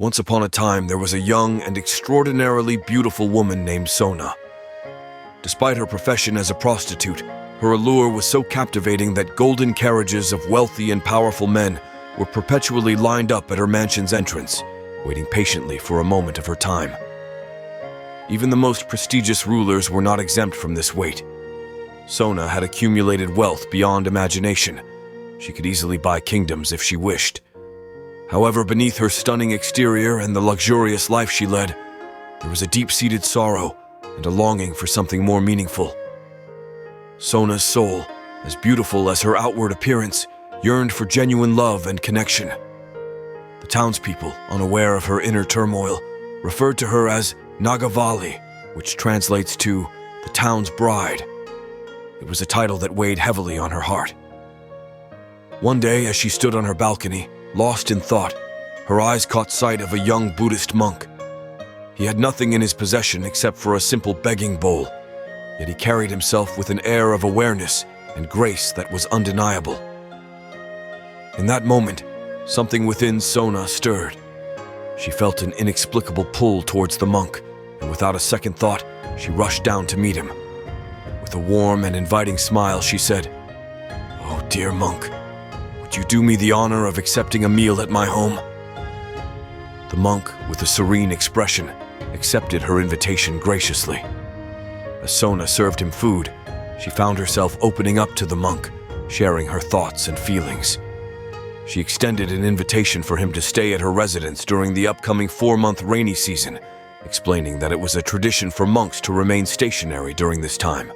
Once upon a time, there was a young and extraordinarily beautiful woman named Sona. Despite her profession as a prostitute, her allure was so captivating that golden carriages of wealthy and powerful men were perpetually lined up at her mansion's entrance, waiting patiently for a moment of her time. Even the most prestigious rulers were not exempt from this wait. Sona had accumulated wealth beyond imagination. She could easily buy kingdoms if she wished. However, beneath her stunning exterior and the luxurious life she led, there was a deep-seated sorrow and a longing for something more meaningful. Sona's soul, as beautiful as her outward appearance, yearned for genuine love and connection. The townspeople, unaware of her inner turmoil, referred to her as Nagavali, which translates to the town's bride. It was a title that weighed heavily on her heart. One day, as she stood on her balcony, lost in thought, her eyes caught sight of a young Buddhist monk. He had nothing in his possession except for a simple begging bowl, yet he carried himself with an air of awareness and grace that was undeniable. In that moment, something within Sona stirred. She felt an inexplicable pull towards the monk, and without a second thought, she rushed down to meet him. With a warm and inviting smile, she said, "Oh, dear monk, would you do me the honor of accepting a meal at my home?" The monk, with a serene expression, accepted her invitation graciously. As Sona served him food, she found herself opening up to the monk, sharing her thoughts and feelings. She extended an invitation for him to stay at her residence during the upcoming 4-month rainy season, explaining that it was a tradition for monks to remain stationary during this time.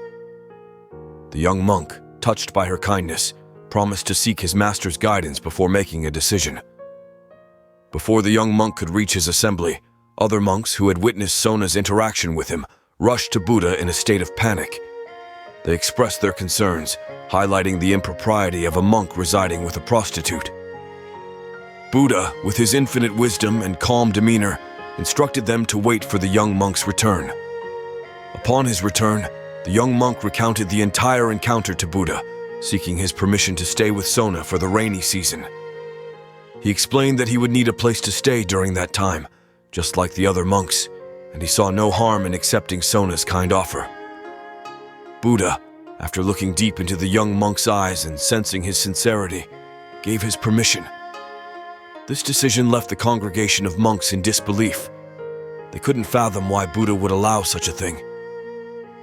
The young monk, touched by her kindness, promised to seek his master's guidance before making a decision. Before the young monk could reach his assembly, other monks who had witnessed Sona's interaction with him rushed to Buddha in a state of panic. They expressed their concerns, highlighting the impropriety of a monk residing with a prostitute. Buddha, with his infinite wisdom and calm demeanor, instructed them to wait for the young monk's return. Upon his return, the young monk recounted the entire encounter to Buddha, seeking his permission to stay with Sona for the rainy season. He explained that he would need a place to stay during that time, just like the other monks, and he saw no harm in accepting Sona's kind offer. Buddha, after looking deep into the young monk's eyes and sensing his sincerity, gave his permission. This decision left the congregation of monks in disbelief. They couldn't fathom why Buddha would allow such a thing.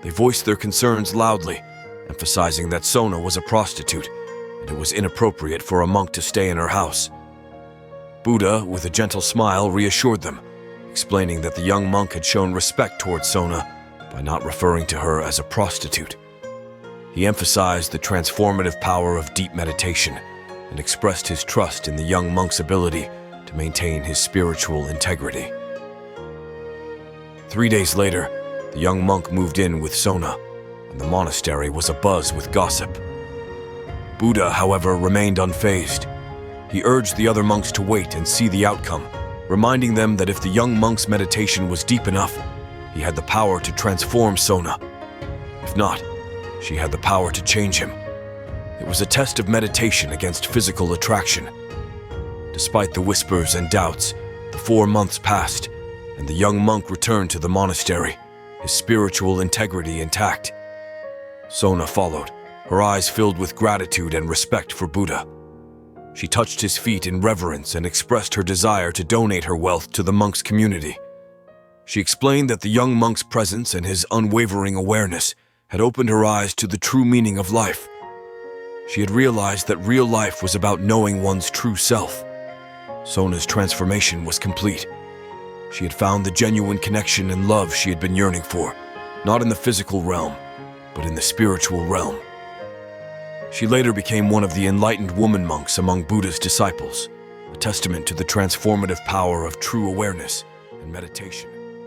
They voiced their concerns loudly, emphasizing that Sona was a prostitute, and it was inappropriate for a monk to stay in her house. Buddha, with a gentle smile, reassured them, explaining that the young monk had shown respect towards Sona by not referring to her as a prostitute. He emphasized the transformative power of deep meditation and expressed his trust in the young monk's ability to maintain his spiritual integrity. 3 days later, the young monk moved in with Sona, and the monastery was abuzz with gossip. Buddha, however, remained unfazed. He urged the other monks to wait and see the outcome, reminding them that if the young monk's meditation was deep enough, he had the power to transform Sona. If not, she had the power to change him. It was a test of meditation against physical attraction. Despite the whispers and doubts, the 4 months passed, and the young monk returned to the monastery, his spiritual integrity intact. Sona followed, her eyes filled with gratitude and respect for Buddha. She touched his feet in reverence and expressed her desire to donate her wealth to the monk's community. She explained that the young monk's presence and his unwavering awareness had opened her eyes to the true meaning of life. She had realized that real life was about knowing one's true self. Sona's transformation was complete. She had found the genuine connection and love she had been yearning for, not in the physical realm, but in the spiritual realm. She later became one of the enlightened woman monks among Buddha's disciples, a testament to the transformative power of true awareness and meditation.